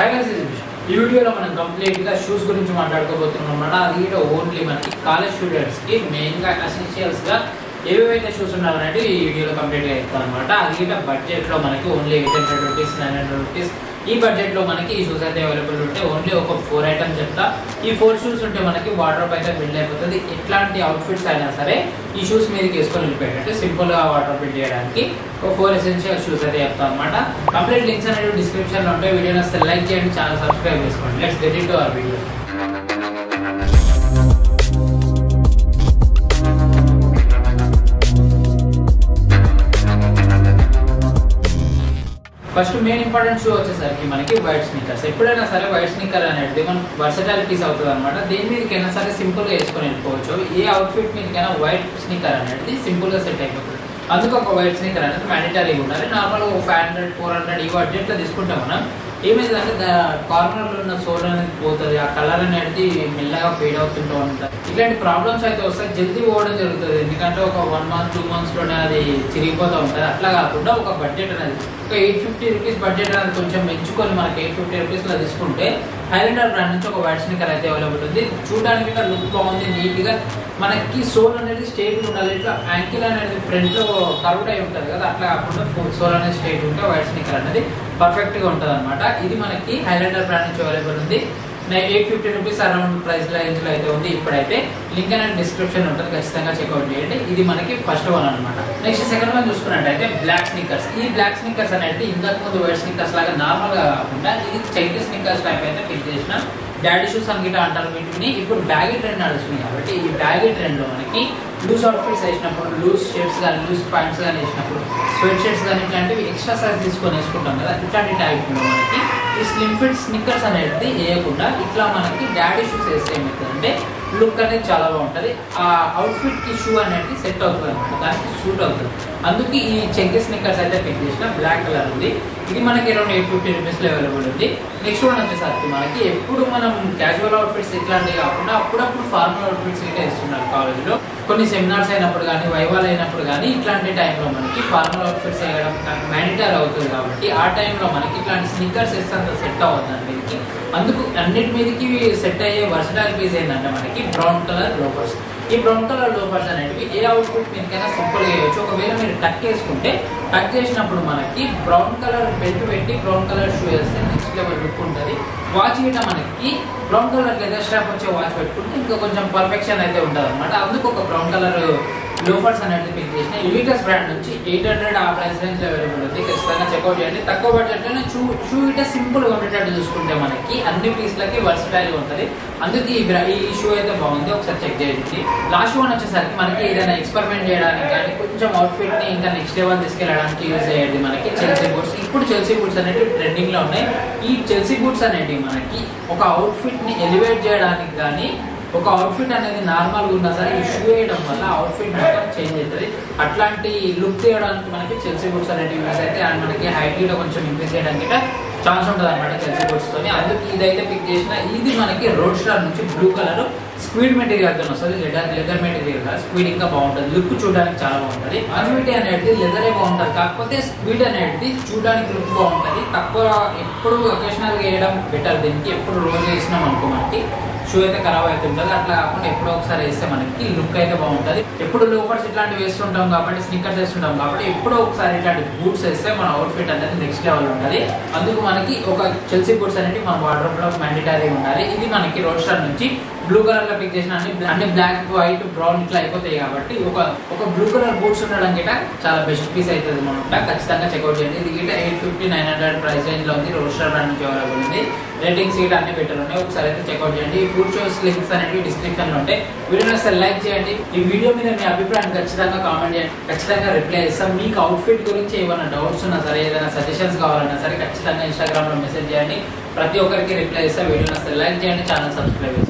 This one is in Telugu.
ఈ వీడియోలో మనం కంప్లీట్ గా షూస్ గురించి మాట్లాడుకోబోతున్నాం అన్నమాట. అది ఓన్లీ మనకి కాలేజ్ స్టూడెంట్స్ కి మెయిన్ గా ఎసెన్షియల్స్ గా ఏవైతే షూస్ ఉన్నాయనేది ఈ వీడియోలో కంప్లీట్ గా చెప్తాను అనమాట. అది బడ్జెట్ లో మనకి ఓన్లీ 800 రూపీస్ 900 రూపీస్ ఈ బడ్జెట్ లో మనకి ఈ షూస్ అయితే అవైలబుల్ ఉంటే ఓన్లీ ఒక 4 ఐటమ్స్ చెప్తా. ఈ 4 షూస్ ఉంటే మనకి వార్డ్రోబ్ అయితే బిల్డ్ అయిపోతుంది. ఎట్లాంటి అవుట్ఫిట్స్ అయినా సరే ఈ షూస్ మీదకి వేసుకొని వెళ్ళిపోయేటట్టు సింపుల్ గా వార్డ్రోబ్ బిల్డ్ చేయడానికి ఒక 4 ఎసెన్షియల్ షూస్ అయితే చెప్తాం అనమాట. కంప్లీట్ లింక్స్ అనేవి డిస్క్రిప్షన్ లో ఉంటాయి. వీడియోని అసలు లైక్ చేయండి, ఛానల్ సబ్స్క్రైబ్ చేసుకోండి. Let's get into hour video. First main important shoe వచ్చేసరికి మనకి వైట్ స్నిక్కర్స్. ఎప్పుడైనా సరే వైట్ స్నిక్కర్ అనేది మన వర్సటైల్ పీస్ అవుతుంది అనమాట. దేని మీదకైనా సరే సింపుల్ గా వేసుకొని వెళ్ళిపోవచ్చు. ఏ అవుట్ఫిట్ మీదకైనా వైట్ స్నిక్కర్ అనేది సింపుల్ గా సెట్ అయిపోతుంది. అందుకు ఒక వైట్ స్నిక్కర్ అనేది మ్యాండేటరీగా ఉండాలి. నార్మల్ 500 400 ఈ బడ్జెట్ లో తీసుకుంటే మనం ఏమైందంటే కార్నర్ లో ఉన్న సోల్ అనేది పోతుంది, ఆ కలర్ అనేది మెల్లగా ఫేడ్ అవుతుంటూ ఉంటుంది. ఇట్లాంటి ప్రాబ్లమ్స్ అయితే వస్తాయి, జల్దీ పోవడం జరుగుతుంది. ఎందుకంటే ఒక 1 month 2 months లోనే అది చిరిగిపోతూ ఉంటుంది. అట్లా కాకుండా ఒక బడ్జెట్ అనేది ఒక 850 రూపీస్ బడ్జెట్ అనేది కొంచెం పెంచుకొని మనకి 850 రూపీస్ లో తీసుకుంటే హైలైటర్ బ్రాండ్ నుంచి ఒక వైట్ స్నిక్కర్ అయితే అవైలబుల్ ఉంది. చూడడానికి లుక్ బాగుంది, నీట్ గా మనకి సోల్ అనేది స్ట్రైట్ ఉండాలి. ఇట్లా యాంకిల్ అనేది ఫ్రంట్ లో కర్వ్డ్ అయి ఉంటుంది కదా, అట్లా కాకుండా సోల్ అనేది స్ట్రైట్ ఉంటే వైట్ స్నిక్కర్ అనేది పర్ఫెక్ట్ గా ఉంటుంది అనమాట. ఇది మనకి హైలైటర్ బ్రాండ్ నుంచి అవైలబుల్ ఉంది. 850 రూపీస్ అరౌండ్ ప్రైస్ రేంజ్ లో అయితే ఉంది. ఇప్పుడైతే లింక్ అనేది డిస్క్రిప్షన్ ఉంటుంది, ఖచ్చితంగా చెక్అౌట్ చేయండి. ఇది మనకి ఫస్ట్ వన్ అనమాట. నెక్స్ట్ సెకండ్ వన్ చూసుకున్నట్టయితే బ్లాక్ స్నిక్కర్స్. ఈ బ్లాక్ స్నిక్కర్స్ అనేది ఇంతకు ముందు వైట్ స్నిక్కర్స్ లాగా నార్మల్ గా కాకుండా ఇది చైనీస్ స్నిక్కర్స్ టైప్ అయితే పిక్ చేసిన డాడీ షూస్ అని అంటారు వీటిని. ఇప్పుడు బ్యాగీ ట్రెండ్ నడుస్తుంది కాబట్టి ఈ బ్యాగీ ట్రెండ్ లో మనకి లూజ్ అవుట్ఫిట్స్ వేసినప్పుడు, లూజ్ షర్ట్స్ కానీ లూజ్ ప్యాంట్స్ కానీ వేసినప్పుడు, స్వెట్ షర్ట్స్ కానీ ఇట్లాంటివి ఎక్స్ట్రా సైజ్ తీసుకొని వేసుకుంటాం కదా, ఇట్లాంటి టైప్ లో మనకి ఈ స్లిమ్ ఫిట్ స్నిక్కర్స్ అనేది వేయకుండా ఇట్లా మనకి డాడీ షూస్ వేస్తే ఏమవుతుందంటే లుక్ అనేది చాలా బాగుంటుంది. ఆ అవుట్ఫిట్ కి షూ అనేది సెట్ అవుతుంది అనమాట, దానికి సూట్ అవుతుంది. అందుకే ఈ చెంకి స్నిక్కర్స్ అయితే పిక్ చేసిన బ్లాక్ కలర్ ఉంది. ఇది మనకి అరౌండ్ 850 రూపీస్ లో అవైలబుల్ ఉంది. నెక్స్ట్ వన్ వచ్చేసరికి మనకి ఎప్పుడు మనం క్యాజువల్ అవుట్ఫిట్స్ ఇట్లాంటివి కాకుండా అప్పుడప్పుడు ఫార్మల్ అవుట్ఫిట్స్ అయితే ఇస్తున్నారు కాలేజ్ లో. కొన్ని సెమినార్స్ అయినప్పుడు కానీ వైవాల్ అయినప్పుడు కానీ ఇట్లాంటి టైంలో మనకి ఫార్మల్ అవుట్ఫిట్స్ వేయడం మ్యాండేటరీ అవుతుంది కాబట్టి ఆ టైంలో మనకి ఇట్లాంటి స్నిక్కర్స్ వేస్తే అంత సెట్ అవ్వద్దు మీదకి. అందుకు అన్నిటి మీదకి సెట్ అయ్యే వర్సటైల్ పీస్ ఏంటంటే మనకి బ్రౌన్ కలర్ లోఫర్స్. ఈ బ్రౌన్ కలర్ లోఫర్స్ అనేవి ఏ అవుట్ఫిట్ మీదకైనా సింపుల్ గా వేయవచ్చు. ఒకవేళ మీరు టక్ వేసుకుంటే టక్ చేసినప్పుడు మనకి బ్రౌన్ కలర్ బెల్ట్ పెట్టి బ్రౌన్ కలర్ షూ వేస్తే నెక్స్ట్ లెవెల్ లుక్ ఉంటుంది. వాచ్ గిట్ట మనకి బ్రౌన్ కలర్ లెదర్ స్ట్రాప్ వచ్చే వాచ్ పెట్టుకుంటే ఇంకా కొంచెం పర్ఫెక్షన్ అయితే ఉంటుంది అనమాట. అందుకు ఒక బ్రౌన్ కలర్ లోఫర్స్ అనేది పిక్ చేసిన యూనిటస్ బ్రాండ్ నుంచి 800 ఆ ప్రైస్ రేంజ్ లో అవైలబుల్ ఉంది. ఖచ్చితంగా చెక్అౌట్ చేయండి. తక్కువ బడ్జెట్ లోనే షూ ఇట సింపుల్ గా ఉండేటట్టు చూసుకుంటే మనకి అన్ని పీస్లకి వర్సటైల్ ఉంటుంది. అందుకే ఈ షూ అయితే బాగుంది, ఒకసారి చెక్ చేయండి. లాస్ట్ వన్ వచ్చేసరికి మనకి ఏదైనా ఎక్స్పెరిమెంట్ చేయడానికి కానీ కొంచెం అవుట్ఫిట్ ని ఇంకా నెక్స్ట్ లెవెల్ తీసుకెళ్ళడానికి యూజ్ అయ్యేది మనకి చెల్సీ బూట్స్. ఇప్పుడు చెల్సీ బూట్స్ అనేవి ట్రెండింగ్ లో ఉన్నాయి. ఈ చెల్సీ బూట్స్ అనేవి మనకి ఒక అవుట్ఫిట్ ని ఎలివేట్ చేయడానికి కానీ ఒక అవుట్ఫిట్ అనేది నార్మల్ గా ఉన్నా సరే ఈ షూ వేయడం వల్ల అవుట్ఫిట్ మొత్తం చేంజ్ అవుతుంది. అట్లాంటి లుక్ తీయడానికి మనకి చెల్సీ బూట్స్ అనేవి యూజ్ అయితే అండ్ మనకి హైట్ కూడా కొంచెం ఇంక్రీజ్ చేయడానికి ఛాన్స్ ఉంటుంది అనమాట చెల్సీ బూట్స్ తోని. అందుకు ఇదైతే పిక్ చేసిన ఇది మనకి రోడ్ స్టార్ నుంచి బ్లూ కలర్ స్క్వీడ్ మెటీరియల్ తో వస్తుంది. లెదర్ మెటీరియల్ గా స్క్వీడ్ ఇంకా బాగుంటుంది, లుక్ చూడడానికి చాలా బాగుంటుంది. లాంజివిటీ అనేది లెదరే బాగుంటుంది, కాకపోతే స్క్వీడ్ అనేది చూడడానికి లుక్ బాగుంటుంది. తక్కువ ఎప్పుడు ఒకేషనల్ గా వేయడం బెటర్. దీనికి ఎప్పుడు రోజు వేసినాం అనుకో మనకి షూ అయితే ఖరాబ్ అవుతుంటుంది. అట్లా కాకుండా ఎప్పుడో ఒకసారి వేస్తే మనకి లుక్ అయితే బాగుంటుంది. ఎప్పుడు లోఫర్స్ ఇట్లాంటివి వేస్తుంటాం కాబట్టి, స్నిక్కర్స్ వేస్తుంటాం కాబట్టి ఎప్పుడో ఒకసారి ఇట్లాంటి బూట్స్ వేస్తే మన అవుట్ఫిట్ అనేది నెక్స్ట్ లెవెల్ ఉంటుంది. అందుకు మనకి ఒక చెల్సీ బూట్స్ అనేది మన వార్డ్రోబ్ లో మ్యాండేటరీ ఉండాలి. ఇది మనకి రోడ్ స్టార్ నుంచి బ్లూ కలర్ లో పిక్ చేసిన అన్ని బ్లాక్ వైట్ బ్రౌన్ ఇట్లా అయిపోతాయి కాబట్టి ఒక బ్లూ కలర్ బూట్స్ ఉండడం గిట చాలా బెస్ట్ పీస్ అవుతుంది అనమాట. ఖచ్చితంగా చెక్అౌట్ చేయండి. ఇది గిట 850 900 ప్రైస్ రేంజ్ లో ఉంది. రోడ్ స్టార్ బ్రాండ్ నుంచి అవైలబుల్ ఉంది. రేటింగ్స్ గిట అన్ని బెటర్ ఉన్నాయి, ఒకసారి అయితే చెక్అౌట్ చేయండి. ఫుడ్ షోస్ లింక్స్ అనేవి డిస్క్రిప్షన్ లో ఉంటాయి. వీడియోని అసలు లైక్ చేయండి. ఈ వీడియో మీద మీ అభిప్రాయాన్ని ఖచ్చితంగా కామెంట్ చేయండి, ఖచ్చితంగా రిప్లై చేస్తాం. మీకు అవుట్ఫిట్ గురించి ఏమైనా డౌట్స్ ఉన్నా సరే, ఏదైనా సజెషన్స్ కావాలన్నా సరే ఖచ్చితంగా ఇన్స్టాగ్రామ్ లో మెసేజ్ చేయండి. ప్రతి ఒక్కరికి రిప్లై చేస్తాం. వీడియోని అసలు లైక్ చేయండి, ఛానల్ సబ్స్క్రైబ్ చేయండి.